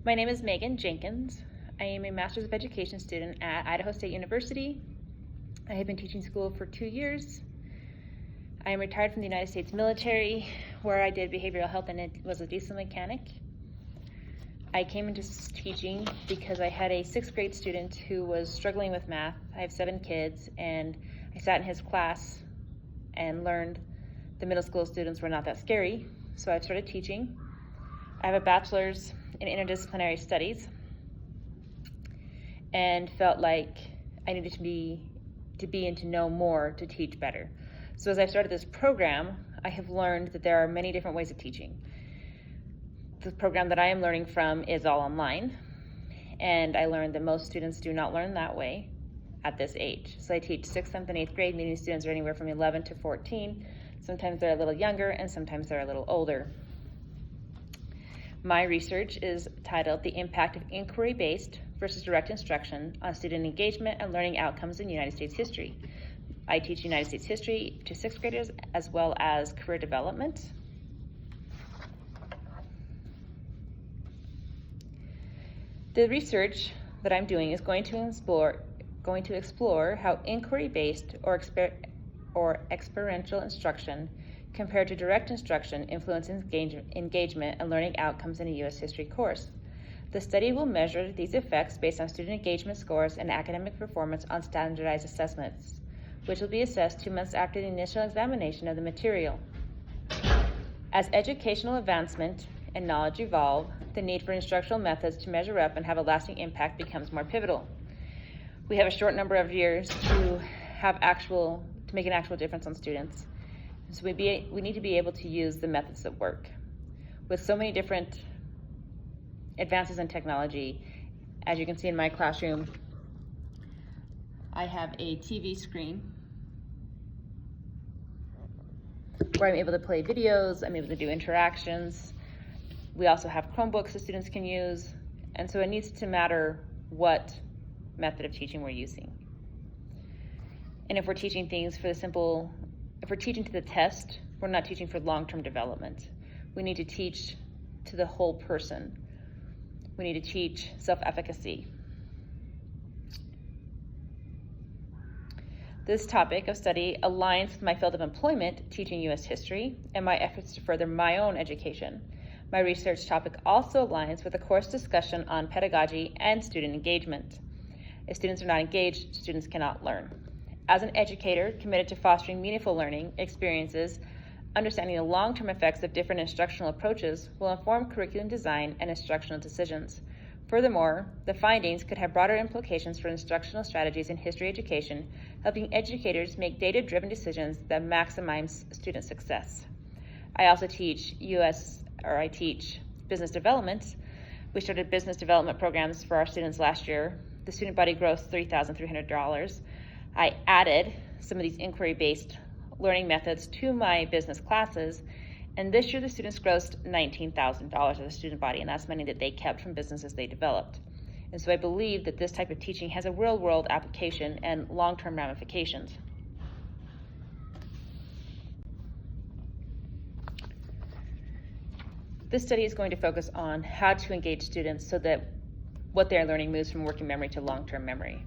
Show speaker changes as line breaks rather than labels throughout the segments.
My name is Megan Jenkins. I am a Master's of Education student at Idaho State University. I have been teaching school for 2 years. I am retired from the United States military, where I did behavioral health and was a diesel mechanic. I came into teaching because I had a 6th grade student who was struggling with math. I have 7 kids, and I sat in his class and learned the middle school students were not that scary, so I started teaching. I have a bachelor's in interdisciplinary studies and felt like I needed to be and to know more to teach better. So as I've started this program, I have learned that there are many different ways of teaching. The program that I am learning from is all online, and I learned that most students do not learn that way at this age. So I teach 6th, 7th, and 8th grade, meaning students are anywhere from 11 to 14. Sometimes they're a little younger, and sometimes they're a little older. My research is titled The Impact of Inquiry-Based versus Direct Instruction on Student Engagement and Learning Outcomes in United States History. I teach United States history to 6th graders as well as career development. The research that I'm doing is going to explore how inquiry-based or experiential instruction compared to direct instruction influences engagement and learning outcomes in a U.S. history course. The study will measure these effects based on student engagement scores and academic performance on standardized assessments, which will be assessed 2 months after the initial examination of the material. As educational advancement and knowledge evolve, the need for instructional methods to measure up and have a lasting impact becomes more pivotal. We have a short number of years to make an actual difference on students. So we need to be able to use the methods that work. With so many different advances in technology, as you can see in my classroom, I have a TV screen where I'm able to play videos, I'm able to do interactions. We also have Chromebooks that students can use, and so it needs to matter what method of teaching we're using. And if we're teaching things if we're teaching to the test, we're not teaching for long-term development. We need to teach to the whole person. We need to teach self-efficacy. This topic of study aligns with my field of employment, teaching U.S. history, and my efforts to further my own education. My research topic also aligns with a course discussion on pedagogy and student engagement. If students are not engaged, students cannot learn. As an educator committed to fostering meaningful learning experiences, understanding the long-term effects of different instructional approaches will inform curriculum design and instructional decisions. Furthermore, the findings could have broader implications for instructional strategies in history education, helping educators make data-driven decisions that maximize student success. I also teach business development. We started business development programs for our students last year. The student body grossed $3,300. I added some of these inquiry-based learning methods to my business classes, and this year the students grossed $19,000 as a student body, and that's money that they kept from businesses they developed. And so I believe that this type of teaching has a real-world application and long-term ramifications. This study is going to focus on how to engage students so that what they're learning moves from working memory to long-term memory.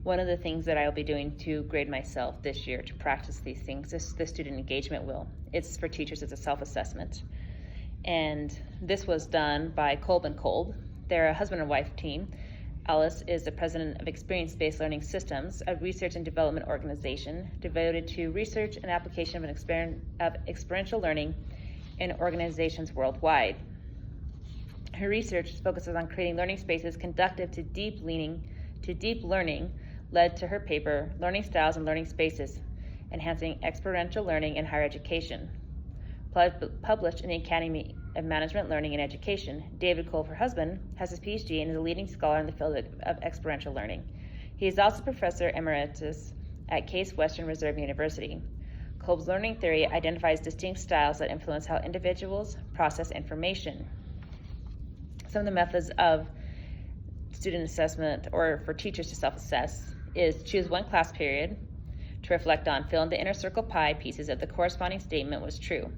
One of the things that I'll be doing to grade myself this year to practice these things is the student engagement wheel. It's for teachers as a self-assessment. And this was done by Kolb and Kolb. They're a husband and wife team. Alice is the president of Experience-Based Learning Systems, a research and development organization devoted to research and application of experiential learning in organizations worldwide. Her research focuses on creating learning spaces conducive to deep learning, led to her paper, Learning Styles and Learning Spaces, Enhancing Experiential Learning in Higher Education, published in the Academy of Management Learning and Education. David Kolb, her husband, has his PhD and is a leading scholar in the field of experiential learning. He is also professor emeritus at Case Western Reserve University. Kolb's learning theory identifies distinct styles that influence how individuals process information. Some of the methods of student assessment, or for teachers to self-assess, is choose one class period to reflect on, fill in the inner circle pie pieces if the corresponding statement was true.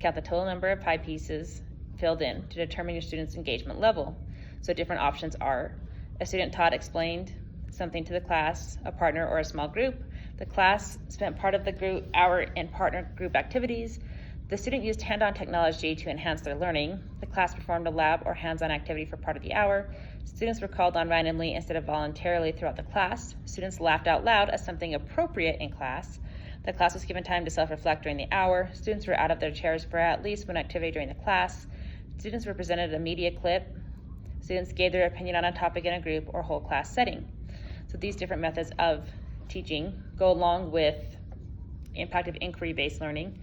Count the total number of pie pieces filled in to determine your student's engagement level. So different options are a student taught, explained something to the class, a partner, or a small group. The class spent part of the group hour in partner group activities. The student used hand-on technology to enhance their learning. The class performed a lab or hands-on activity for part of the hour. Students were called on randomly instead of voluntarily throughout the class. Students laughed out loud at something appropriate in class. The class was given time to self-reflect during the hour. Students were out of their chairs for at least one activity during the class. Students were presented a media clip. Students gave their opinion on a topic in a group or whole class setting. So these different methods of teaching go along with impact of inquiry-based learning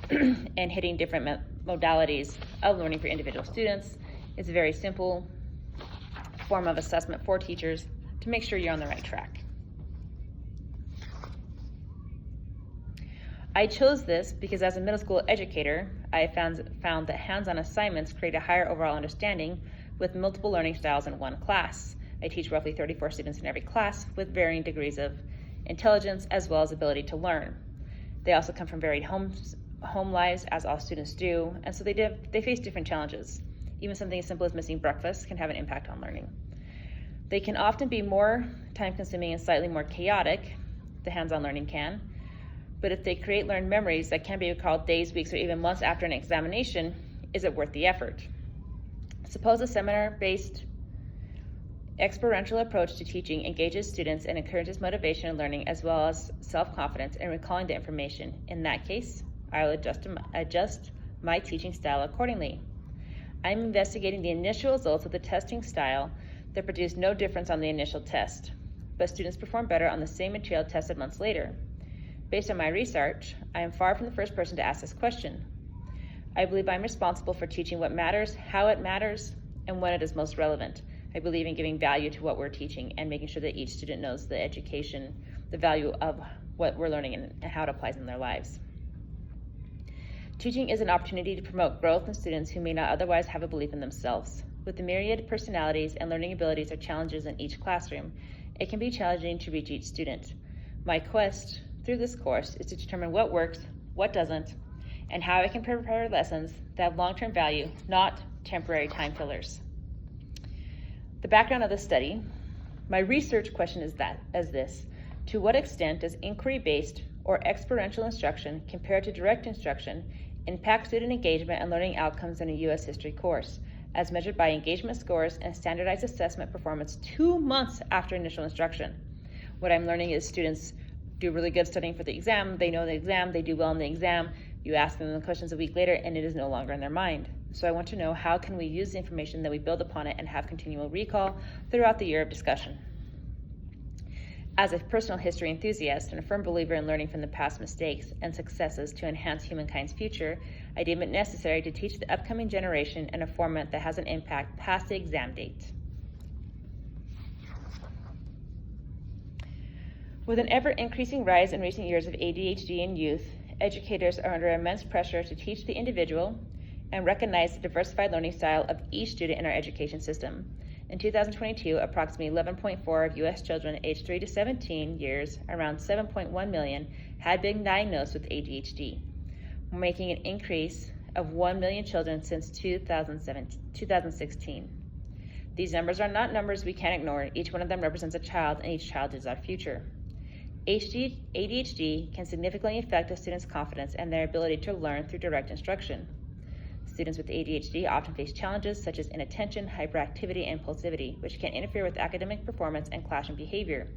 and hitting different modalities of learning for individual students. It's a very simple form of assessment for teachers to make sure you're on the right track. I chose this because as a middle school educator, I found that hands-on assignments create a higher overall understanding with multiple learning styles in one class. I teach roughly 34 students in every class with varying degrees of intelligence as well as ability to learn. They also come from varied home lives, as all students do, and so they face different challenges. Even something as simple as missing breakfast can have an impact on learning. They can often be more time-consuming and slightly more chaotic, the hands-on learning can, but if they create learned memories that can be recalled days, weeks, or even months after an examination, is it worth the effort? Suppose a seminar-based experiential approach to teaching engages students and encourages motivation and learning as well as self-confidence in recalling the information. In that case, I will adjust my teaching style accordingly. I'm investigating the initial results of the testing style that produced no difference on the initial test, but students perform better on the same material tested months later. Based on my research, I am far from the first person to ask this question. I believe I'm responsible for teaching what matters, how it matters, and when it is most relevant. I believe in giving value to what we're teaching and making sure that each student knows the education, the value of what we're learning and how it applies in their lives. Teaching is an opportunity to promote growth in students who may not otherwise have a belief in themselves. With the myriad personalities and learning abilities or challenges in each classroom, it can be challenging to reach each student. My quest through this course is to determine what works, what doesn't, and how I can prepare lessons that have long-term value, not temporary time fillers. The background of the study, my research question is this: to what extent does inquiry-based or experiential instruction compared to direct instruction impact student engagement and learning outcomes in a U.S. history course, as measured by engagement scores and standardized assessment performance 2 months after initial instruction? What I'm learning is students do really good studying for the exam, they know the exam, they do well in the exam, you ask them the questions a week later and it is no longer in their mind. So I want to know, how can we use the information that we build upon it and have continual recall throughout the year of discussion? As a personal history enthusiast and a firm believer in learning from the past mistakes and successes to enhance humankind's future, I deem it necessary to teach the upcoming generation in a format that has an impact past the exam date. With an ever-increasing rise in recent years of ADHD in youth, educators are under immense pressure to teach the individual and recognize the diversified learning style of each student in our education system. In 2022, approximately 11.4 of U.S. children aged 3 to 17 years, around 7.1 million, had been diagnosed with ADHD, making an increase of 1 million children since 2016. These numbers are not numbers we can ignore. Each one of them represents a child, and each child is our future. ADHD can significantly affect a student's confidence and their ability to learn through direct instruction. Students with ADHD often face challenges such as inattention, hyperactivity, and impulsivity, which can interfere with academic performance and classroom behavior.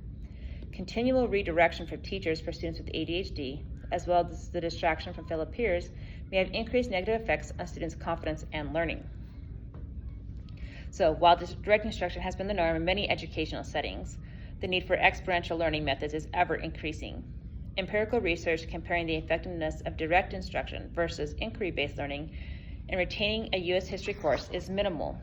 Continual redirection from teachers for students with ADHD, as well as the distraction from fellow peers, may have increased negative effects on students' confidence and learning. So while direct instruction has been the norm in many educational settings, the need for experiential learning methods is ever increasing. Empirical research comparing the effectiveness of direct instruction versus inquiry-based learning in retaining a U.S. history course is minimal.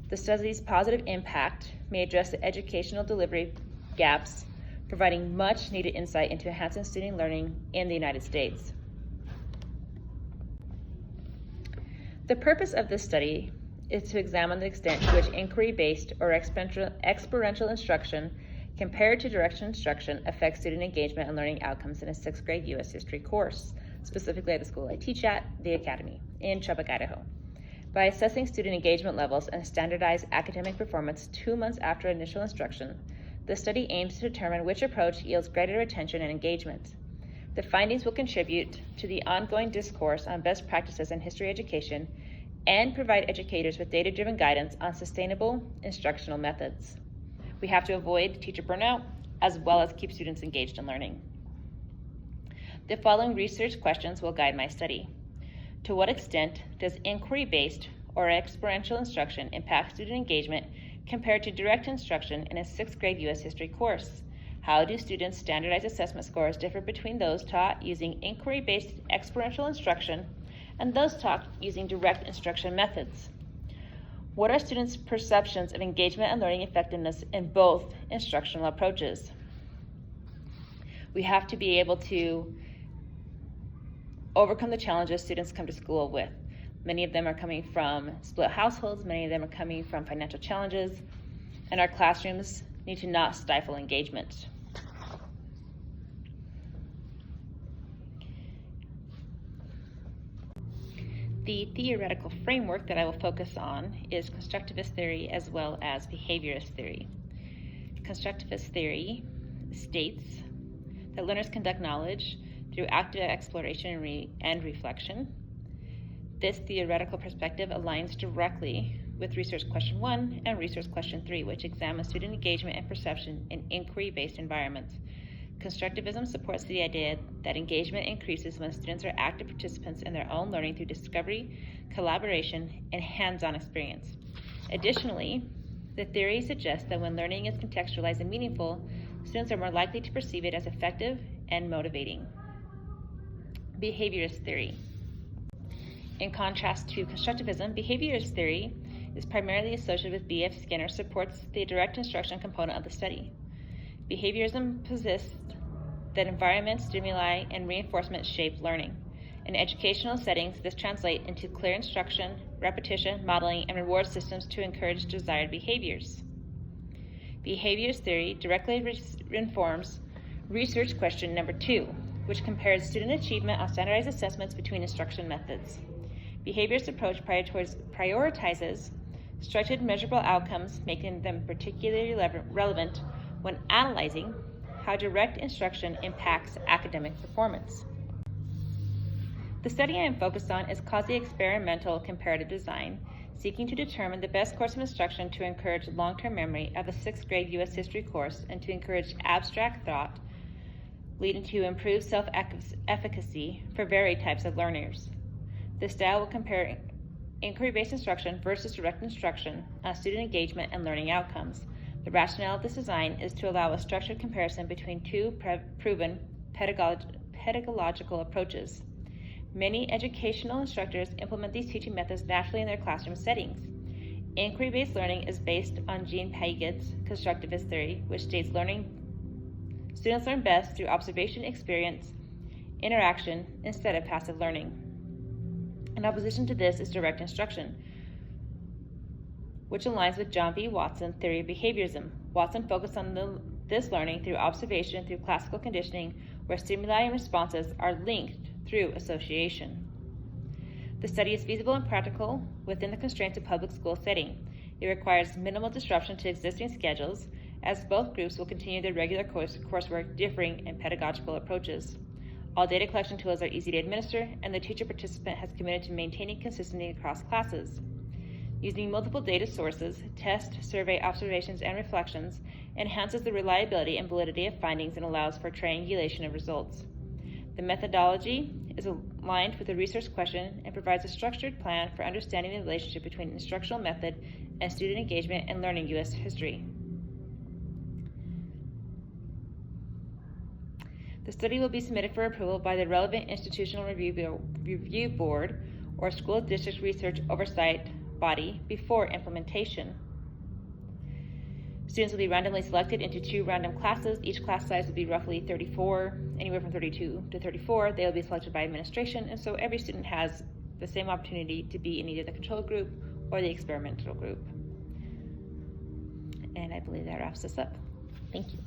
The study's positive impact may address the educational delivery gaps, providing much needed insight into enhancing student learning in the United States. The purpose of this study is to examine the extent to which inquiry-based or experiential instruction compared to direct instruction affects student engagement and learning outcomes in a 6th grade U.S. history course, specifically at the school I teach at, the Academy, in Chubbuck, Idaho. By assessing student engagement levels and standardized academic performance 2 months after initial instruction, the study aims to determine which approach yields greater retention and engagement. The findings will contribute to the ongoing discourse on best practices in history education and provide educators with data-driven guidance on sustainable instructional methods. We have to avoid teacher burnout as well as keep students engaged in learning. The following research questions will guide my study. To what extent does inquiry-based or experiential instruction impact student engagement compared to direct instruction in a 6th grade U.S. history course? How do students' standardized assessment scores differ between those taught using inquiry-based experiential instruction and those taught using direct instruction methods? What are students' perceptions of engagement and learning effectiveness in both instructional approaches? We have to be able to overcome the challenges students come to school with. Many of them are coming from split households, many of them are coming from financial challenges, and our classrooms need to not stifle engagement. The theoretical framework that I will focus on is constructivist theory as well as behaviorist theory. Constructivist theory states that learners conduct knowledge through active exploration and reflection. This theoretical perspective aligns directly with research question 1 and research question 3, which examines student engagement and perception in inquiry-based environments. Constructivism supports the idea that engagement increases when students are active participants in their own learning through discovery, collaboration, and hands-on experience. Additionally, the theory suggests that when learning is contextualized and meaningful, students are more likely to perceive it as effective and motivating. Behaviorist theory. In contrast to constructivism, behaviorist theory is primarily associated with B.F. Skinner, supports the direct instruction component of the study. Behaviorism posits that environment, stimuli, and reinforcement shape learning. In educational settings, this translates into clear instruction, repetition, modeling, and reward systems to encourage desired behaviors. Behaviorist theory directly informs research question number 2, which compares student achievement on standardized assessments between instruction methods. Behaviorist approach prioritizes structured measurable outcomes, making them particularly relevant when analyzing how direct instruction impacts academic performance. The study I am focused on is quasi-experimental comparative design, seeking to determine the best course of instruction to encourage long-term memory of a 6th grade U.S. history course and to encourage abstract thought, leading to improved self-efficacy for varied types of learners. The style will compare inquiry-based instruction versus direct instruction on student engagement and learning outcomes. The rationale of this design is to allow a structured comparison between two proven pedagogical approaches. Many educational instructors implement these teaching methods naturally in their classroom settings. Inquiry-based learning is based on Jean Piaget's constructivist theory, which states students learn best through observation, experience, interaction, instead of passive learning. In opposition to this is direct instruction, which aligns with John B. Watson's theory of behaviorism. Watson focused on this learning through observation through classical conditioning, where stimuli and responses are linked through association. The study is feasible and practical within the constraints of public school setting. It requires minimal disruption to existing schedules, as both groups will continue their regular coursework differing in pedagogical approaches. All data collection tools are easy to administer, and the teacher participant has committed to maintaining consistency across classes. Using multiple data sources, test, survey, observations, and reflections enhances the reliability and validity of findings and allows for triangulation of results. The methodology is aligned with the research question and provides a structured plan for understanding the relationship between instructional method and student engagement and learning U.S. history. The study will be submitted for approval by the relevant institutional review board or school district research oversight body before implementation. Students will be randomly selected into 2 random classes. Each class size will be roughly 34, anywhere from 32 to 34. They will be selected by administration, and so every student has the same opportunity to be in either the control group or the experimental group. And I believe that wraps us up. Thank you.